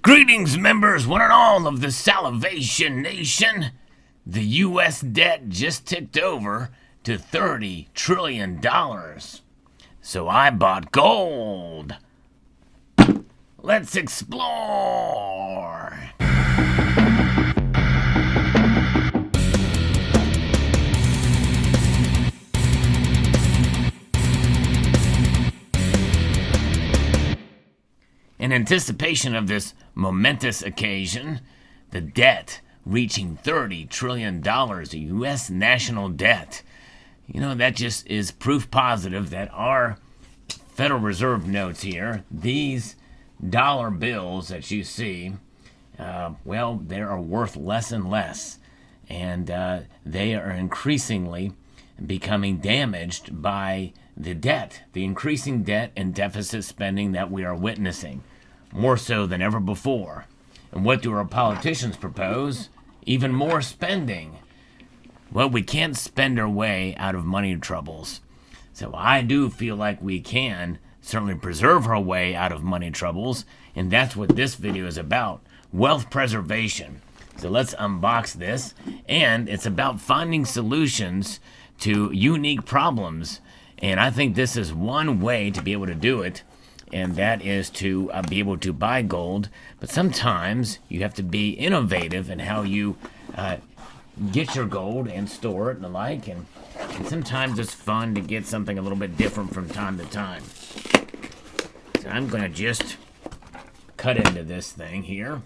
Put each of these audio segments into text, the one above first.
Greetings, members, one and all of the Salivation Nation. The U.S. debt just ticked over to $30 trillion. So I bought gold. Let's explore. In anticipation of this momentous occasion, the debt reaching $30 trillion, U.S. national debt. You know, that just is proof positive that our Federal Reserve notes here, these dollar bills that you see, well, they are worth less and less. And they are increasingly becoming damaged by the debt, the increasing debt and deficit spending that we are witnessing, more so than ever before. And what do our politicians propose? Even more spending. Well, we can't spend our way out of money troubles. So I do feel like we can certainly preserve our way out of money troubles, and that's what this video is about, wealth preservation. So let's unbox this, and it's about finding solutions to unique problems. And I think this is one way to be able to do it, and that is to be able to buy gold. But sometimes you have to be innovative in how you get your gold and store it and the like. And sometimes it's fun to get something a little bit different from time to time. So I'm going to just cut into this thing here.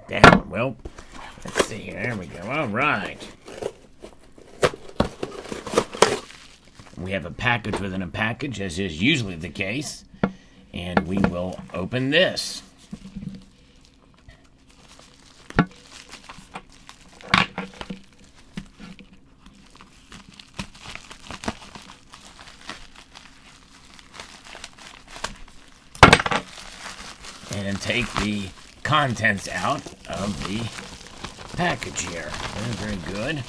Down. Well, let's see here. There we go. All right. We have a package within a package, as is usually the case. And we will open this. And take the contents out of the package here. Very, very good.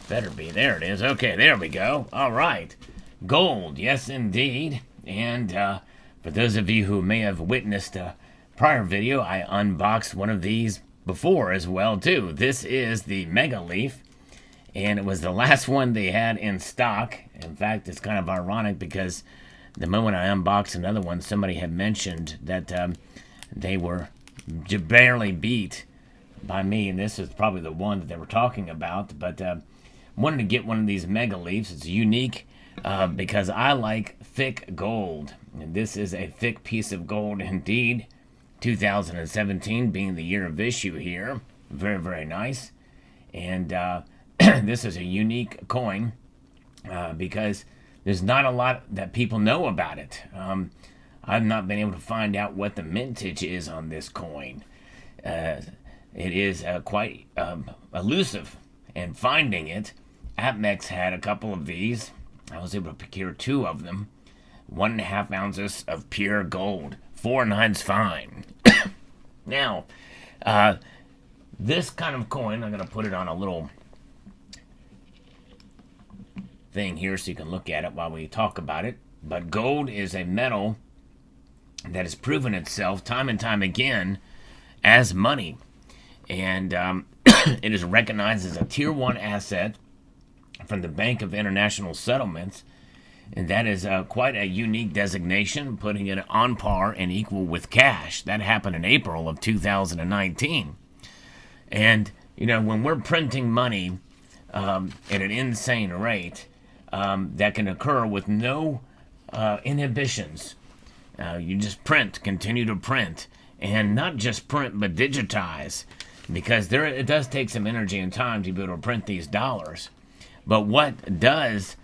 Better be. There it is. Okay, there we go. All right. Gold. Yes, indeed. And for those of you who may have witnessed a prior video, I unboxed one of these before as well, too. This is the Mega Leaf, and it was the last one they had in stock. In fact, it's kind of ironic because the moment I unboxed another one, somebody had mentioned that they were barely beat by me, and this is probably the one that they were talking about. But wanted to get one of these Mega Leafs. It's unique because I like thick gold, and this is a thick piece of gold indeed. 2017 being the year of issue here. Very, very nice. And this is a unique coin because there's not a lot that people know about it. I've not been able to find out what the mintage is on this coin. It is quite elusive, and finding it, APMEX had a couple of these. I was able to procure 2 of them. 1.5 ounces of pure gold. 4/9 fine. Now, this kind of coin, I'm going to put it on a little thing here so you can look at it while we talk about it. But gold is a metal that has proven itself time and time again as money. And it is recognized as a Tier 1 asset from the Bank of International Settlements. And that is quite a unique designation, putting it on par and equal with cash. That happened in April of 2019. And, you know, when we're printing money at an insane rate, that can occur with no inhibitions. You just print, continue to print, and not just print, but digitize, because it does take some energy and time to be able to print these dollars. But what does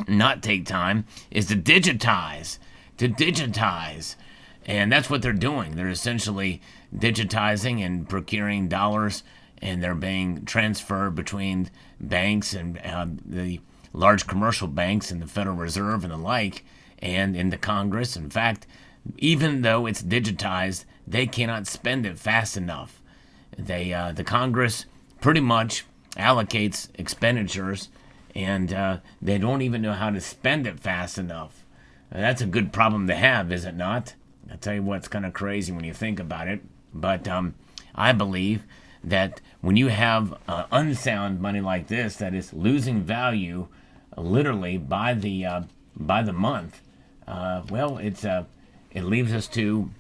not take time is to digitize, and that's what they're doing. They're essentially digitizing and procuring dollars, and they're being transferred between banks and the large commercial banks and the Federal Reserve and the like, and in the Congress. In fact, even though it's digitized, they cannot spend it fast enough. The Congress pretty much allocates expenditures, and they don't even know how to spend it fast enough. That's a good problem to have, is it not? I'll tell you what's kind of crazy when you think about it. But I believe that when you have unsound money like this that is losing value literally by the month, well, it leaves us to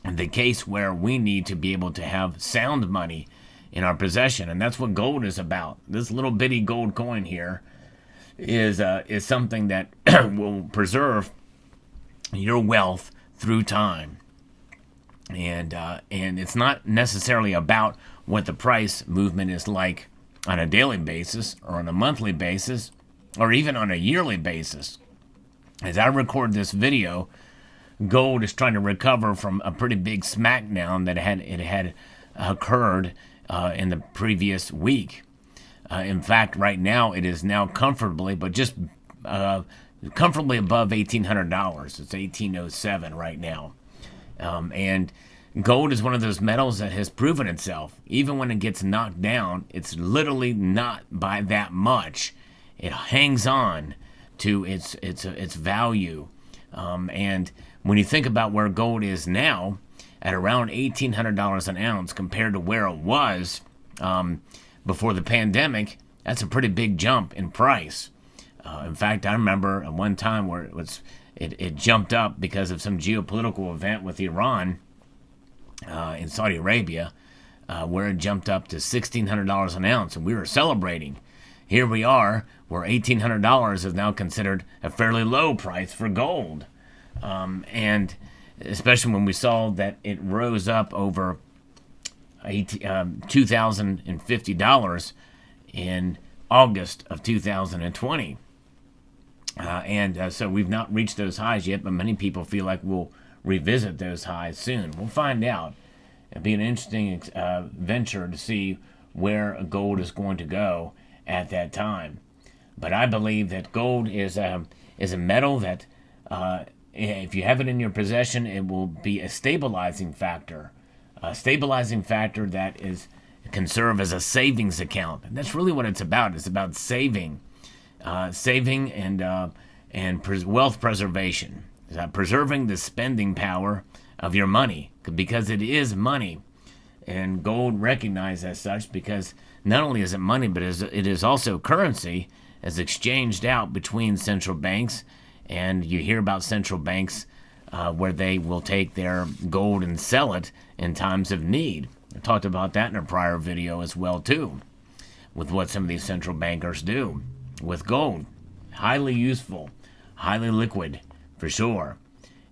the case where we need to be able to have sound money in our possession, and that's what gold is about. This little bitty gold coin here is something that will preserve your wealth through time, and it's not necessarily about what the price movement is like on a daily basis or on a monthly basis or even on a yearly basis. As I record this video, gold is trying to recover from a pretty big smackdown that had occurred in the previous week. In fact, right now it is now comfortably, but just comfortably above $1,800. It's $1,807 right now, and gold is one of those metals that has proven itself. Even when it gets knocked down, it's literally not by that much. It hangs on to its value, and when you think about where gold is now, at around $1,800 an ounce compared to where it was before the pandemic, that's a pretty big jump in price. In fact, I remember at one time where it jumped up because of some geopolitical event with Iran in Saudi Arabia, where it jumped up to $1,600 an ounce, and we were celebrating. Here we are, where $1,800 is now considered a fairly low price for gold. And especially when we saw that it rose up over $2,050 in August of 2020. So we've not reached those highs yet, but many people feel like we'll revisit those highs soon. We'll find out. It'll be an interesting venture to see where gold is going to go at that time. But I believe that gold is a metal that if you have it in your possession, it will be a stabilizing factor that can serve as a savings account. And that's really what it's about. It's about saving and wealth preservation. It's about preserving the spending power of your money, because it is money, and gold recognized as such, because not only is it money, but it is also currency as exchanged out between central banks. And you hear about central banks where they will take their gold and sell it in times of need. I talked about that in a prior video as well too, with what some of these central bankers do with gold. Highly useful, highly liquid for sure,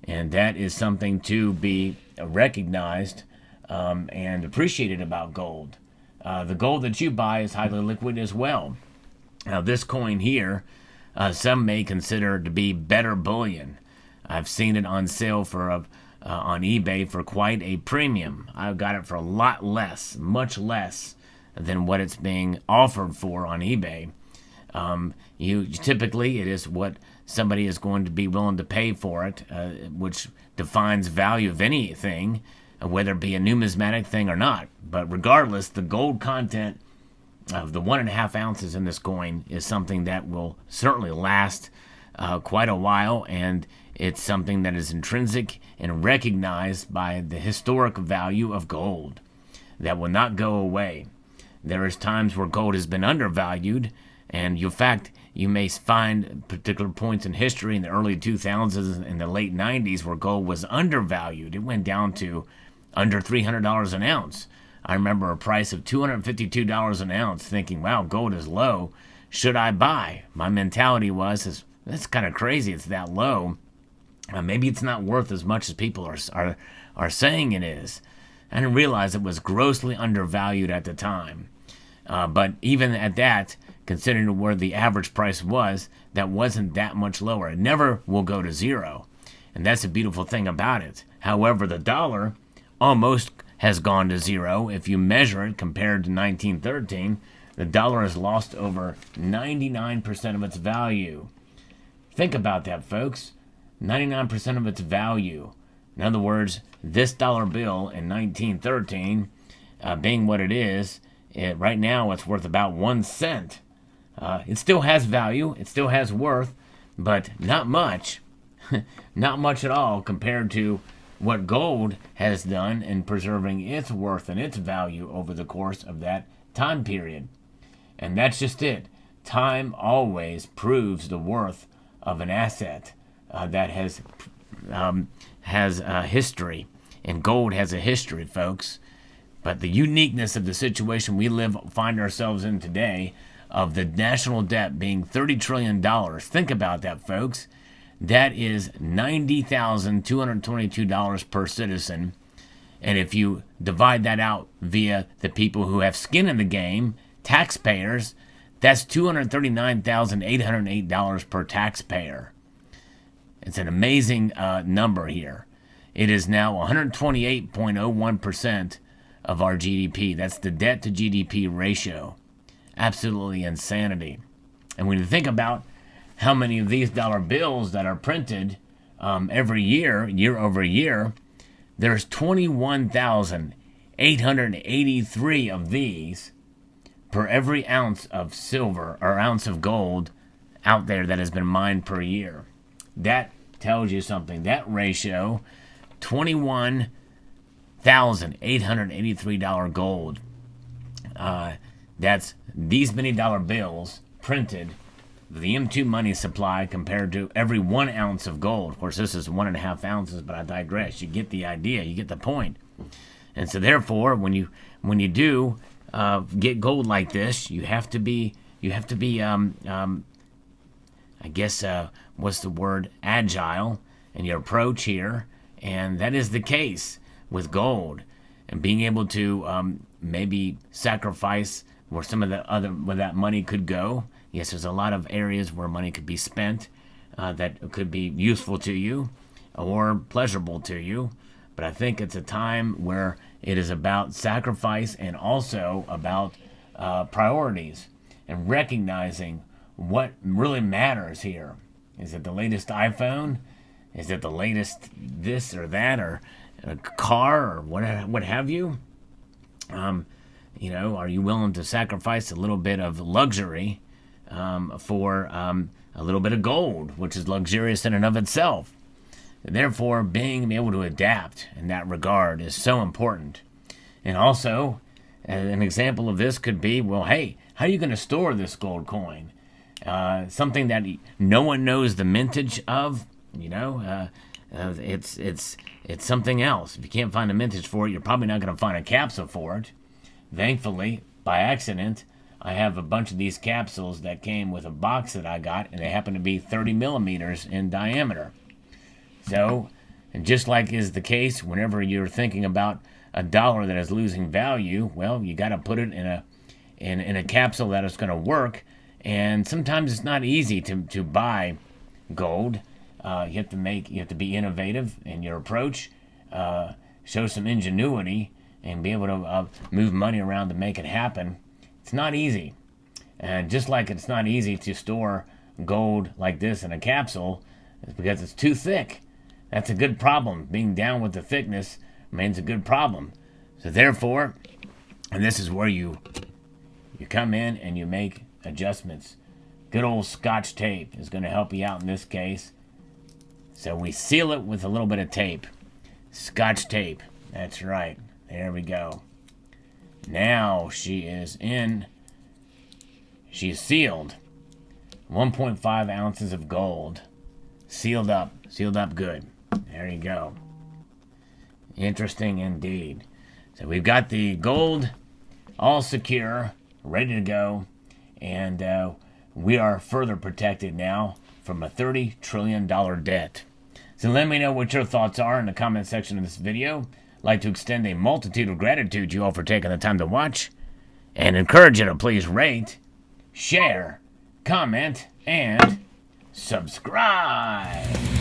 and that is something to be recognized and appreciated about gold. The gold that you buy is highly liquid as well. Now this coin here, some may consider to be better bullion. I've seen it on sale for on eBay for quite a premium. I got it for a lot less, much less than what it's being offered for on eBay. Typically it is what somebody is going to be willing to pay for it, which defines value of anything, whether it be a numismatic thing or not. But regardless, the gold content of the 1.5 ounces in this coin is something that will certainly last quite a while, and it's something that is intrinsic and recognized by the historic value of gold that will not go away. There is times where gold has been undervalued, and in fact, you may find particular points in history in the early 2000s and the late 90s where gold was undervalued. It went down to under $300 an ounce. I remember a price of $252 an ounce, thinking, wow, gold is low. Should I buy? My mentality was, that's kind of crazy. It's that low. Maybe it's not worth as much as people are saying it is. I didn't realize it was grossly undervalued at the time. But even at that, considering where the average price was, that wasn't that much lower. It never will go to zero. And that's the beautiful thing about it. However, the dollar almost has gone to zero. If you measure it compared to 1913, the dollar has lost over 99% of its value. Think about that, folks. 99% of its value. In other words, this dollar bill in 1913, being what it is Right now, it's worth about 1 cent. It still has value. It still has worth, but not much. Not much at all compared to what gold has done in preserving its worth and its value over the course of that time period. And that's just it. Time always proves the worth of an asset that has history. And gold has a history, folks. But the uniqueness of the situation we find ourselves in today, of the national debt being $30 trillion. Think about that, folks. That is $90,222 per citizen. And if you divide that out via the people who have skin in the game, taxpayers, that's $239,808 per taxpayer. It's an amazing number here. It is now 128.01% of our GDP. That's the debt to GDP ratio. Absolutely insanity. And when you think about how many of these dollar bills that are printed every year, year over year, there's 21,883 of these per every ounce of silver or ounce of gold out there that has been mined per year. That tells you something. That ratio, $21,883 gold. That's these many dollar bills printed, the M2 money supply compared to every 1 ounce of gold. Of course, this is 1.5 ounces, but I digress. You get the idea. You get the point. And so, therefore, when you do get gold like this, you have to be I guess what's the word, agile in your approach here, and that is the case with gold. And being able to maybe sacrifice where some of where that money could go. Yes, there's a lot of areas where money could be spent that could be useful to you or pleasurable to you. But I think it's a time where it is about sacrifice and also about priorities and recognizing what really matters here. Is it the latest iPhone? Is it the latest this or that, or a car, or what have you? Are you willing to sacrifice a little bit of luxury for a little bit of gold, which is luxurious in and of itself? Therefore, being able to adapt in that regard is so important. And also, an example of this could be, well, hey, how are you going to store this gold coin? Something that no one knows the mintage of, it's something else. If you can't find a mintage for it, you're probably not going to find a capsule for it. Thankfully, by accident, I have a bunch of these capsules that came with a box that I got, and they happen to be 30 millimeters in diameter. So, and just like is the case whenever you're thinking about a dollar that is losing value, well, you got to put it in a capsule that is going to work. And sometimes it's not easy to buy gold. You have to be innovative in your approach, show some ingenuity, and be able to move money around to make it happen. It's not easy. And just like it's not easy to store gold like this in a capsule, it's because it's too thick. That's a good problem. Being down with the thickness means a good problem. So therefore, and this is where you come in and you make adjustments. Good old Scotch tape is going to help you out in this case. So we seal it with a little bit of tape. Scotch tape. That's right. There we go. Now she is in. She's sealed. 1.5 ounces of gold. Sealed up good. There you go. Interesting indeed. So we've got the gold all secure, ready to go, and we are further protected now from a $30 trillion debt. So let me know what your thoughts are in the comment section of this video. I'd like to extend a multitude of gratitude to you all for taking the time to watch, and encourage you to please rate, share, comment, and subscribe.